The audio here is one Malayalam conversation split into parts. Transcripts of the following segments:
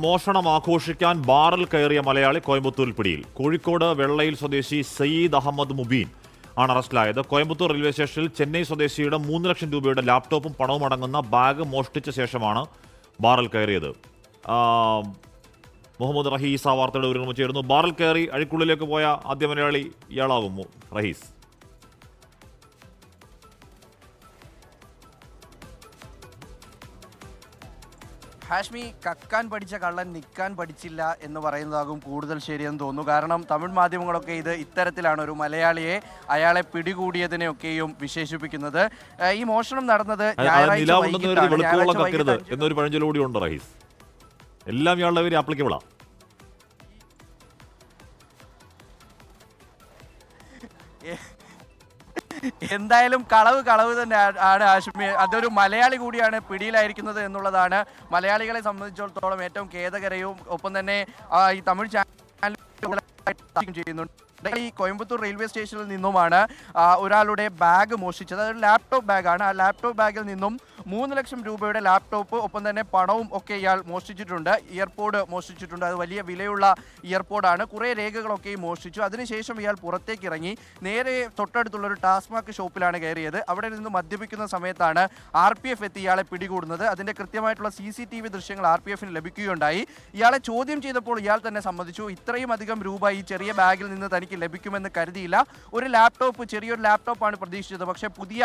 മോഷണം ആഘോഷിക്കാൻ ബാറിൽ കയറിയ മലയാളി കോയമ്പത്തൂരിൽ പിടിയിൽ. കോഴിക്കോട് വെള്ളയിൽ സ്വദേശി സയ്യിദ് അഹമ്മദ് മുബീൻ ആണ് അറസ്റ്റിലായത്. കോയമ്പത്തൂർ റെയിൽവേ സ്റ്റേഷനിൽ ചെന്നൈ സ്വദേശിയുടെ 3 ലക്ഷം രൂപയുടെ ലാപ്ടോപ്പും പണവും അടങ്ങുന്ന ബാഗ് മോഷ്ടിച്ച ശേഷമാണ് ബാറിൽ കയറിയത്. മുഹമ്മദ് റഹീസ് ആ വാർത്തയുടെ വിവരങ്ങൾ ചേരുന്നു. ബാറിൽ കയറി അഴിക്കുള്ളിലേക്ക് പോയ ആദ്യ മലയാളി ഇയാളാകുമോ റഹീസ്? ഹാഷ്മി, കക്കാൻ പഠിച്ച കള്ളൻ നിൽക്കാൻ പഠിച്ചില്ല എന്ന് പറയുന്നതാകും കൂടുതൽ ശരിയെന്ന് തോന്നുന്നു. കാരണം തമിഴ് മാധ്യമങ്ങളൊക്കെ ഇത് ഇത്തരത്തിലാണ് ഒരു മലയാളിയെ അയാളെ പിടികൂടിയതിനെയൊക്കെയും വിശേഷിപ്പിക്കുന്നത്. ഈ മോഷണം നടന്നത് എന്നൊരു പഴഞ്ചൊല്ലുകൂടി ഉണ്ട് റഹീസ്. എല്ലാം ഇയാളുടെ പേര് ആപ്ലിക്കബിളാ. എന്തായാലും കളവ് തന്നെ ആണ് ഹാഷ്മി. അതൊരു മലയാളി കൂടിയാണ് പിടിയിലായിരിക്കുന്നത് എന്നുള്ളതാണ് മലയാളികളെ സംബന്ധിച്ചിടത്തോളം ഏറ്റവും ഖേദകരവും. ഒപ്പം തന്നെ ഈ തമിഴ് ചാനൽ ചെയ്യുന്നുണ്ട്. ഈ കോയമ്പത്തൂർ റെയിൽവേ സ്റ്റേഷനിൽ നിന്നുമാണ് ഒരാളുടെ ബാഗ് മോഷ്ടിച്ചത്. അതൊരു ലാപ്ടോപ്പ് ബാഗാണ്. ആ ലാപ്ടോപ്പ് ബാഗിൽ നിന്നും 3 ലക്ഷം രൂപയുടെ ലാപ്ടോപ്പ് ഒപ്പം തന്നെ പണവും ഒക്കെ ഇയാൾ മോഷ്ടിച്ചിട്ടുണ്ട്. ഇയർപോഡ് മോഷ്ടിച്ചിട്ടുണ്ട്. അത് വലിയ വിലയുള്ള ഇയർപോഡാണ്. കുറേ രേഖകളൊക്കെയും മോഷ്ടിച്ചു. അതിനുശേഷം ഇയാൾ പുറത്തേക്ക് ഇറങ്ങി നേരെ തൊട്ടടുത്തുള്ളൊരു ടാസ്മാക്ക് ഷോപ്പിലാണ് കയറിയത്. അവിടെ നിന്ന് മദ്യപിക്കുന്ന സമയത്താണ് RPF എത്തി ഇയാളെ പിടികൂടുന്നത്. അതിൻ്റെ കൃത്യമായിട്ടുള്ള CCTV ദൃശ്യങ്ങൾ RPFന് ലഭിക്കുകയുണ്ടായി. ഇയാളെ ചോദ്യം ചെയ്തപ്പോൾ ഇയാൾ തന്നെ സമ്മതിച്ചു, ഇത്രയും അധികം രൂപ ഈ ചെറിയ ബാഗിൽ നിന്ന് തനിക്ക് ലഭിക്കുമെന്ന് കരുതിയില്ല. ഒരു ലാപ്ടോപ്പ്, ചെറിയൊരു ലാപ്ടോപ്പാണ് പ്രതീക്ഷിച്ചത്. പക്ഷേ പുതിയ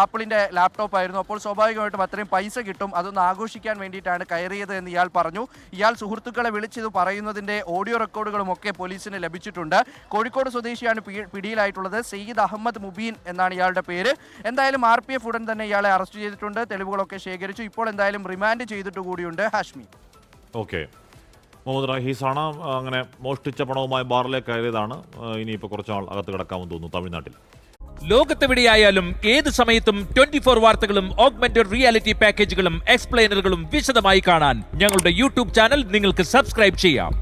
ആപ്പിളിൻ്റെ ലാപ്ടോപ്പ് ആയിരുന്നു. അപ്പോൾ സ്വാഭാവികമായിട്ടും അത്രയും പൈസ കിട്ടും, അതൊന്ന് ആഘോഷിക്കാൻ വേണ്ടിയിട്ടാണ് കയറിയത് എന്ന് ഇയാൾ പറഞ്ഞു. ഇയാൾ സുഹൃത്തുക്കളെ വിളിച്ചത് പറയുന്നതിൻ്റെ ഓഡിയോ റെക്കോർഡുകളും ഒക്കെ പോലീസിന് ലഭിച്ചിട്ടുണ്ട്. കോഴിക്കോട് സ്വദേശിയാണ് പിടിയിലായിട്ടുള്ളത്. സയ്യിദ് അഹമ്മദ് മുബീൻ എന്നാണ് ഇയാളുടെ പേര്. എന്തായാലും RPF ഉടൻ തന്നെ ഇയാളെ അറസ്റ്റ് ചെയ്തിട്ടുണ്ട്. തെളിവുകളൊക്കെ ശേഖരിച്ചു. ഇപ്പോൾ എന്തായാലും റിമാൻഡ് ചെയ്തിട്ട് കൂടിയുണ്ട് ഹാഷ്മി. ഓക്കെ, മുഹമ്മദ് റഹീസാണ് അങ്ങനെ മോഷ്ടിച്ച പണവുമായി ബാറിലേക്ക് കയറിയതാണ്. ഇനിയിപ്പോൾ കുറച്ചാൾ അകത്ത് കിടക്കാമെന്ന് തോന്നുന്നു തമിഴ്നാട്ടിൽ. ലോകത്തെവിടെയായാലും ഏത് സമയത്തും 24 വാർത്തകളും ഓഗ്മെന്റഡ് റിയാലിറ്റി പാക്കേജുകളും എക്സ്പ്ലെയിനറുകളും വിശദമായി കാണാൻ ഞങ്ങളുടെ YouTube ചാനൽ നിങ്ങൾക്ക് സബ്സ്ക്രൈബ് ചെയ്യാം.